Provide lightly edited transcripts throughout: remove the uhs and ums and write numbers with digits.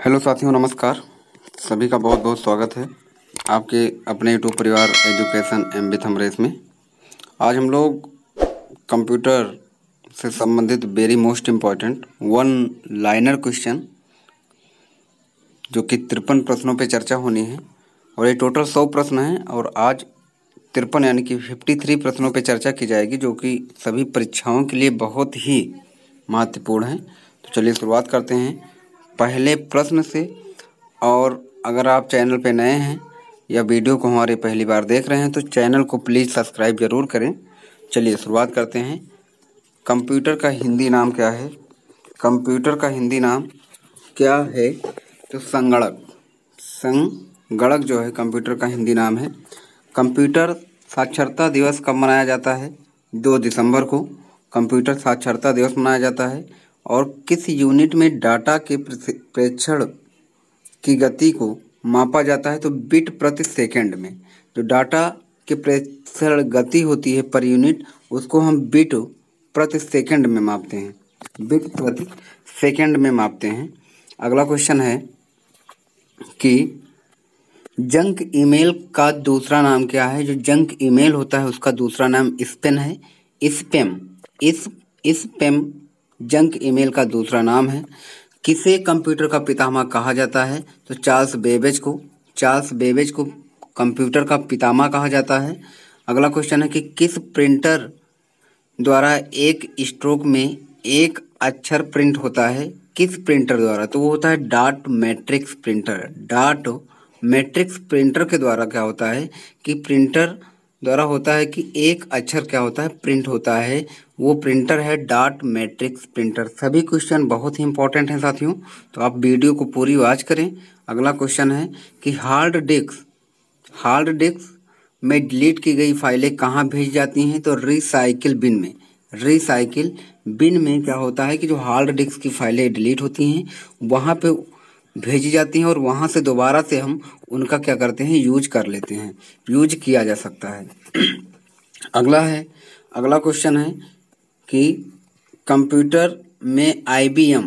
Hello साथियों, नमस्कार। सभी का बहुत बहुत स्वागत है आपके अपने यूट्यूब परिवार एजुकेशन एम बी थंब रेस में। आज हम लोग कंप्यूटर से संबंधित very most important one liner question जो कि 53 प्रश्नों पे चर्चा होनी है और ये टोटल 100 प्रश्न हैं और आज 53 यानी कि 53 प्रश्नों पे चर्चा की जाएगी जो कि सभी परीक्षाओं के लिए बहुत ही महत्वपूर्ण है। तो चलिए शुरुआत करते हैं पहले प्रश्न से। और अगर आप चैनल पे नए हैं या वीडियो को हमारे पहली बार देख रहे हैं तो चैनल को प्लीज़ सब्सक्राइब ज़रूर करें। चलिए शुरुआत करते हैं। कंप्यूटर का हिंदी नाम क्या है? कंप्यूटर का हिंदी नाम क्या है? तो संगणक। संगणक जो है कंप्यूटर का हिंदी नाम है। कंप्यूटर साक्षरता दिवस कब मनाया जाता है? 2 दिसंबर को कंप्यूटर साक्षरता दिवस मनाया जाता है। और किस यूनिट में डाटा के प्रेषण की गति को मापा जाता है? तो बिट प्रति सेकंड में। जो डाटा के प्रेषण गति होती है पर यूनिट, उसको हम बिट प्रति सेकंड में मापते हैं। बिट प्रति सेकंड में मापते हैं। अगला क्वेश्चन है कि जंक ईमेल का दूसरा नाम क्या है? जो जंक ईमेल होता है उसका दूसरा नाम स्पैम है। स्पैम जंक ईमेल का दूसरा नाम है। किसे कंप्यूटर का पितामह कहा जाता है? तो चार्ल्स बेबेज को कंप्यूटर का पितामह कहा जाता है। अगला क्वेश्चन है कि किस प्रिंटर द्वारा एक स्ट्रोक में एक अक्षर प्रिंट होता है? किस प्रिंटर द्वारा? तो वो होता है dot matrix printer. Dot matrix printer के द्वारा क्या होता है कि प्रिंटर द्वारा होता है कि एक अक्षर क्या होता है प्रिंट होता है। वो प्रिंटर है डॉट मैट्रिक्स प्रिंटर। सभी क्वेश्चन बहुत ही इंपॉर्टेंट हैं साथियों, तो आप वीडियो को पूरी वॉच करें। अगला क्वेश्चन है कि हार्ड डिस्क में डिलीट की गई फाइलें कहाँ भेजी जाती हैं? तो रिसाइकिल बिन में। रिसाइकिल बिन में क्या होता है कि जो हार्ड डिस्क की फाइलें डिलीट होती हैं वहाँ पे भेजी जाती हैं और वहाँ से दोबारा से हम उनका क्या करते हैं, यूज कर लेते हैं, यूज किया जा सकता है। अगला क्वेश्चन है कि कंप्यूटर में IBM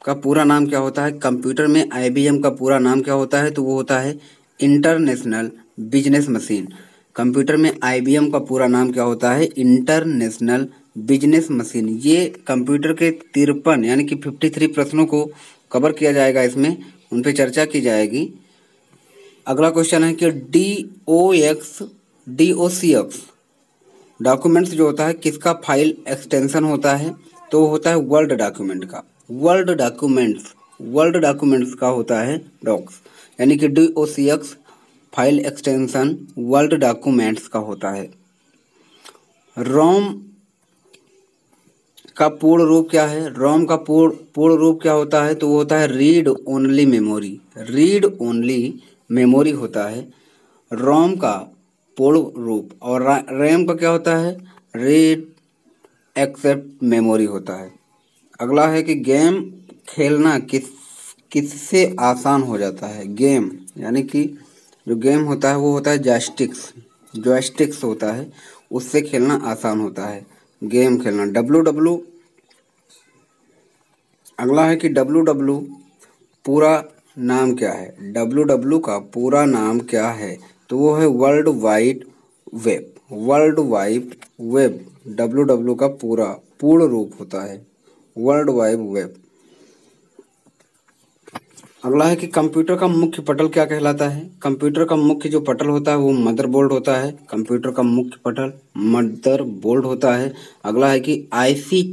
का पूरा नाम क्या होता है? कंप्यूटर में IBM का पूरा नाम क्या होता है? तो वो होता है इंटरनेशनल बिजनेस मशीन। कंप्यूटर में IBM का पूरा नाम क्या होता है? International business machine. ये कंप्यूटर के 53 यानी कि 53 प्रश्नों को कवर किया जाएगा, इसमें उन पे चर्चा की जाएगी। अगला क्वेश्चन है कि DOCX डॉक्यूमेंट्स जो होता है किसका फाइल एक्सटेंशन होता है? तो वो होता है वर्ड डॉक्यूमेंट का। वर्ड डॉक्यूमेंट्स का होता है डॉक्स, यानी कि DOCX file extension word documents का होता है। रोम का पूर्ण रूप क्या है? रोम का पूर्ण रूप क्या होता है? तो वो होता है read only memory. Read only memory होता है रोम का पूर्ण रूप। और रैम का क्या होता है? रीड एक्सेप्ट मेमोरी होता है। अगला है कि गेम खेलना किससे आसान हो जाता है? गेम यानी कि जो गेम होता है वो होता है जॉयस्टिक्स होता है, उससे खेलना आसान होता है गेम खेलना। अगला है कि WW पूरा नाम क्या है? WW का पूरा नाम क्या है? तो वो है वर्ल्ड वाइड वेब। WW का पूर्ण रूप होता है वर्ल्ड वाइड वेब। अगला है कि कंप्यूटर का मुख्य पटल क्या कहलाता है? कंप्यूटर का मुख्य जो पटल होता है वो मदरबोर्ड होता है। कंप्यूटर का मुख्य पटल मदरबोर्ड होता है। अगला है कि आईसी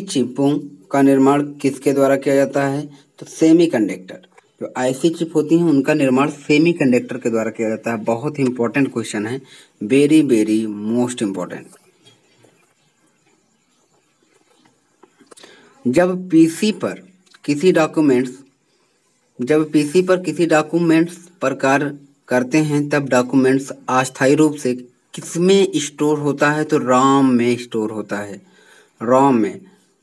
चिपों का निर्माण किसके द्वारा किया जाता है? तो सेमीकंडक्टर। जो आईसी चिप होती हैं उनका निर्माण सेमीकंडक्टर के द्वारा किया जाता है। बहुत ही इंपॉर्टेंट क्वेश्चन है, वेरी वेरी मोस्ट इम्पोर्टेंट। जब पीसी पर किसी डॉक्यूमेंट्स पर कार्य करते हैं तब डॉक्यूमेंट्स अस्थायी रूप से किसमें स्टोर होता है? तो रॉम में स्टोर होता है, रॉम में।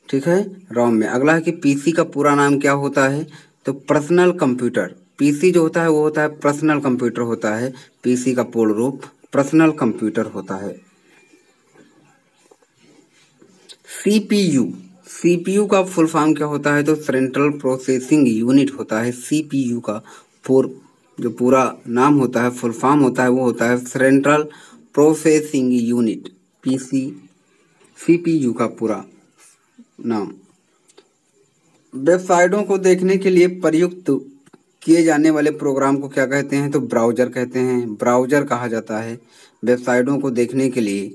ठीक है, रॉम में। अगला है कि पीसी का पूरा नाम क्या होता है? तो पर्सनल कंप्यूटर। पीसी जो होता है वो होता है पर्सनल कंप्यूटर होता है। पीसी का पूर्ण रूप पर्सनल कंप्यूटर होता है। सीपीयू, सीपीयू का फुल फॉर्म क्या होता है? तो सेंट्रल प्रोसेसिंग यूनिट होता है। सीपीयू का जो पूरा नाम होता है, फुल फॉर्म होता है, वो होता है central processing unit, PC. CPU का पूरा नाम। वेबसाइटों को देखने के लिए प्रयुक्त किए जाने वाले प्रोग्राम को क्या कहते हैं? तो ब्राउजर कहते हैं। ब्राउजर कहा जाता है वेबसाइटों को देखने के लिए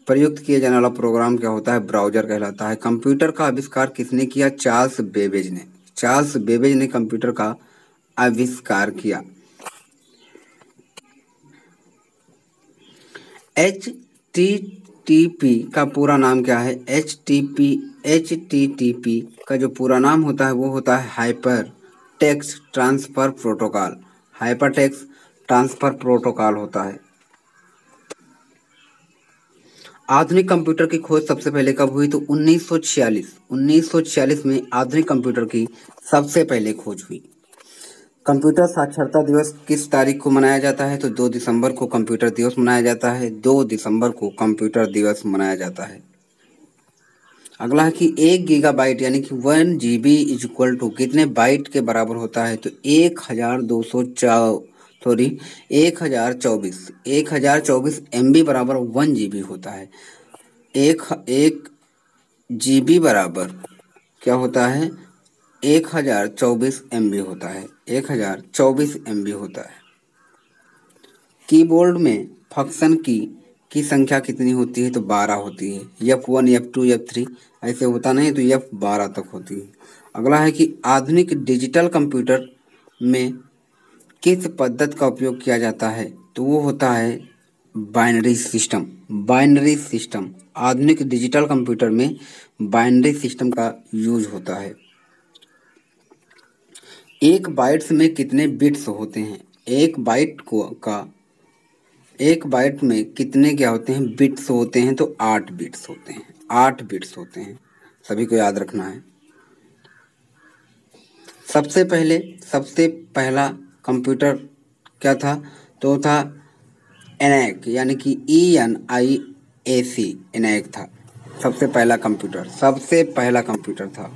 प्रयुक्त किए जाने वाला प्रोग्राम क्या होता है? ब्राउजर कहलाता है। कंप्यूटर का आविष्कार किसने किया? चार्ल्स बेबेज ने। चार्ल्स बेबेज ने कंप्यूटर का आविष्कार किया। HTTP का पूरा नाम क्या है? HTTP का जो पूरा नाम होता है वो होता है hyper text transfer protocol. Hyper text transfer protocol होता है। आधुनिक कंप्यूटर की खोज सबसे पहले कब हुई? तो 1946 में आधुनिक कंप्यूटर की सबसे पहले खोज हुई। कंप्यूटर साक्षरता दिवस किस तारीख को मनाया जाता है? तो 2 दिसंबर को कंप्यूटर दिवस मनाया जाता है। 2 दिसंबर को कंप्यूटर दिवस मनाया जाता है। अगला है कि 1 गीगाबाइट यानी कि 1 GB इज इक्वल टू कितने बाइट के बराबर होता है? तो 1024 MB बराबर 1 GB होता है। एक GB बराबर क्या होता है? 1024 MB होता है। 1024 MB होता है। कीबोर्ड में फंक्शन की संख्या कितनी होती है? तो 12 होती है। F1 F2 F3 ऐसे होता नहीं, तो F12 तक होती है। अगला है कि आधुनिक डिजिटल कंप्यूटर में किस पद्धति का उपयोग किया जाता है? तो वो होता है बाइनरी सिस्टम। Binary system. आधुनिक डिजिटल कंप्यूटर में बाइनरी सिस्टम का यूज होता है। एक बाइट्स में कितने बिट्स होते हैं? एक बाइट में कितने क्या होते हैं? बिट्स होते हैं। तो 8 बिट्स होते हैं। 8 बिट्स होते हैं, सभी को याद रखना है। सबसे पहला कंप्यूटर क्या था? तो था ENIAC यानी कि ENIAC, ENIAC था सबसे पहला कंप्यूटर था।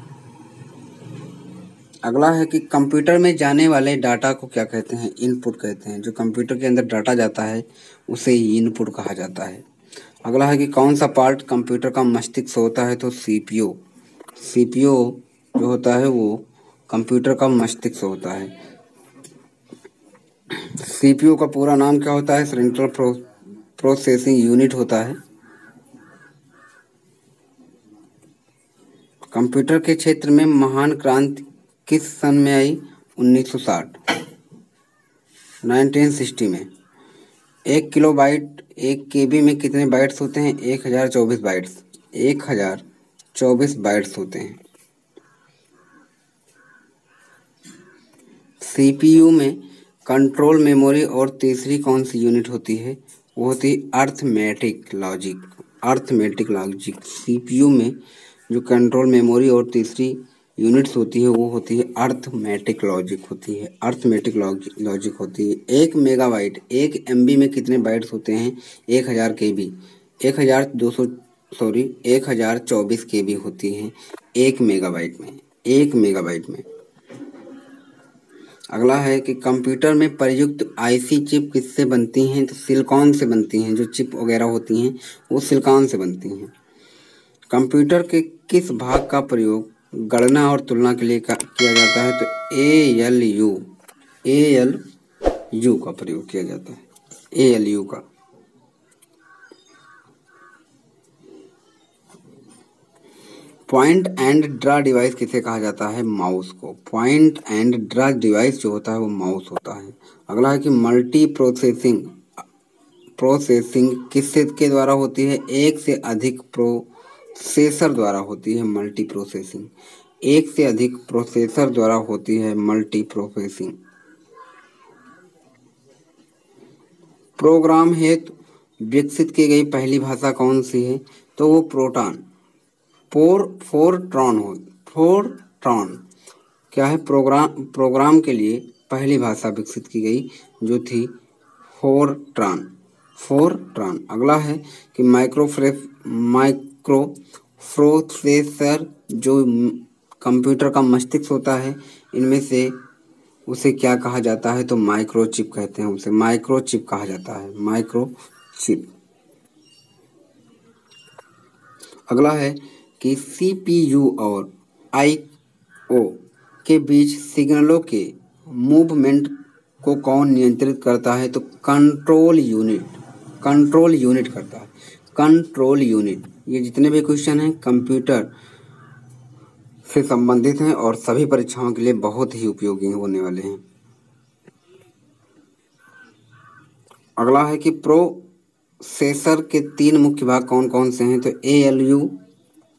अगला है कि कंप्यूटर में जाने वाले डाटा को क्या कहते हैं? इनपुट कहते हैं। जो कंप्यूटर के अंदर डाटा जाता है उसे इनपुट कहा जाता है। अगला है कि कौन सा पार्ट कंप्यूटर का मस्तिष्क होता है? तो सीपीयू। सीपीयू जो होता है वो कंप्यूटर का मस्तिष्क होता है। सीपीयू का पूरा नाम क्या होता है? सेंट्रल प्रोसेसिंग यूनिट होता है। कंप्यूटर के क्षेत्र में महान क्रांति किस सन में आई? 1960, 1960 में। 1 किलोबाइट 1 KB में कितने बाइट्स होते हैं? 1024 बाइट्स। 1024 बाइट्स होते हैं। सीपीयू में कंट्रोल मेमोरी और तीसरी कौन सी यूनिट होती है? वो होती है arithmetic logic. Arithmetic logic. CPU में जो कंट्रोल मेमोरी और तीसरी यूनिट्स होती है वो होती है अर्थमेटिक लॉजिक होती है। अर्थमेटिक लॉजिक होती है। 1 मेगाबाइट 1 MB में कितने बाइट्स होते हैं? 1000 KB 1024 KB होती हैं 1 मेगाबाइट में। अगला है कि कंप्यूटर में प्रयुक्त आईसी चिप किससे बनती हैं? तो सिलिकॉन से बनती हैं। जो चिप वगैरह होती हैं वो सिलिकॉन से बनती हैं। कंप्यूटर के किस भाग का प्रयोग गणना और तुलना के लिए किया जाता है? तो ALU का प्रयोग किया जाता है। ALU का। पॉइंट एंड ड्रा डिवाइस किसे कहा जाता है? माउस को। पॉइंट एंड ड्रा डिवाइस जो होता है वो माउस होता है। अगला है कि मल्टी प्रोसेसिंग किससे के द्वारा होती है? एक से अधिक प्रोसेसर द्वारा होती है मल्टी प्रोसेसिंग। एक से अधिक प्रोसेसर द्वारा होती है मल्टी प्रोसेसिंग। प्रोग्राम हेतु विकसित की गई पहली भाषा कौन सी है? तो वो फोरट्रॉन क्या है? प्रोग्राम के लिए पहली भाषा विकसित की गई जो थी फोरट्रॉन। अगला है कि माइक्रो प्रोसेसर जो कंप्यूटर का मस्तिष्क होता है, इनमें से उसे क्या कहा जाता है? तो माइक्रोचिप कहते हैं, उसे माइक्रोचिप कहा जाता है, माइक्रोचिप। अगला है कि सीपीयू और आईओ के बीच सिग्नलों के मूवमेंट को कौन नियंत्रित करता है? तो कंट्रोल यूनिट करता है, कंट्रोल यूनिट। ये जितने भी क्वेश्चन हैं कंप्यूटर से संबंधित हैं और सभी परीक्षाओं के लिए बहुत ही उपयोगी होने वाले हैं। अगला है कि प्रोसेसर के 3 मुख्य भाग कौन कौन से हैं? तो एएलयू,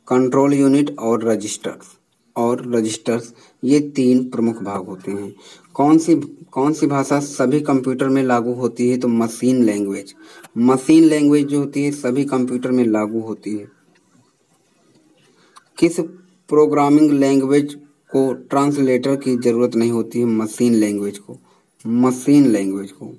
कंट्रोल यूनिट और रजिस्टर्स, ये 3 प्रमुख भाग होते हैं। कौन सी भाषा सभी कंप्यूटर में लागू होती है? तो मशीन लैंग्वेज जो होती है सभी कंप्यूटर में लागू होती है। किस प्रोग्रामिंग लैंग्वेज को ट्रांसलेटर की जरूरत नहीं होती है? मशीन लैंग्वेज को।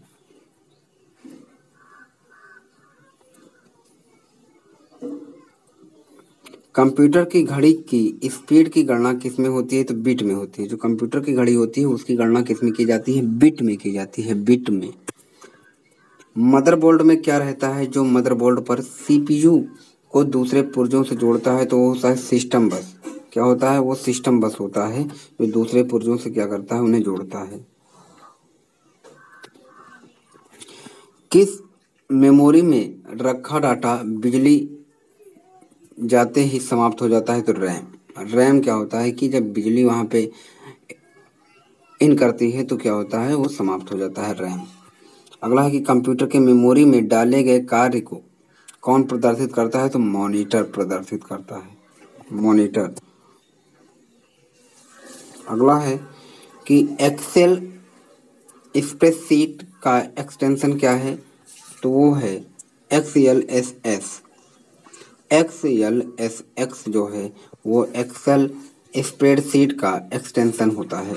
कंप्यूटर की घड़ी की स्पीड की गणना किस में होती है? तो बिट में होती है। जो कंप्यूटर की घड़ी होती है उसकी गणना किस में की जाती है? बिट में की जाती है, बिट में। मदरबोर्ड में क्या रहता है? जो मदरबोर्ड पर सीपीयू को दूसरे पुर्जों से जोड़ता है तो वो होता है सिस्टम बस। क्या होता है? वो सिस्टम बस होता है जो दूसरे पुर्जों से क्या करता है? उन्हें जोड़ता है। किस मेमोरी में रखा डाटा बिजली जाते ही समाप्त हो जाता है? तो रैम क्या होता है कि जब बिजली वहां पे इन करती है तो क्या होता है? वो समाप्त हो जाता है, रैम। अगला है कि कंप्यूटर के मेमोरी में डाले गए कार्य को कौन प्रदर्शित करता है? तो मॉनिटर प्रदर्शित करता है, मॉनिटर। अगला है कि एक्सेल स्प्रेडशीट का एक्सटेंशन क्या है? तो वो है XLSS। XLSX जो है वो एक्सेल स्प्रेडशीट का एक्सटेंशन होता है।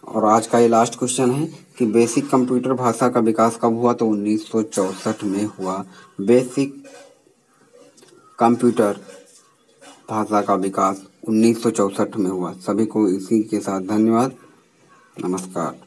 और आज का ये लास्ट क्वेश्चन है कि बेसिक कंप्यूटर भाषा का विकास कब हुआ? तो 1964 में हुआ। बेसिक कंप्यूटर भाषा का विकास 1964 में हुआ। सभी को इसी के साथ धन्यवाद, नमस्कार।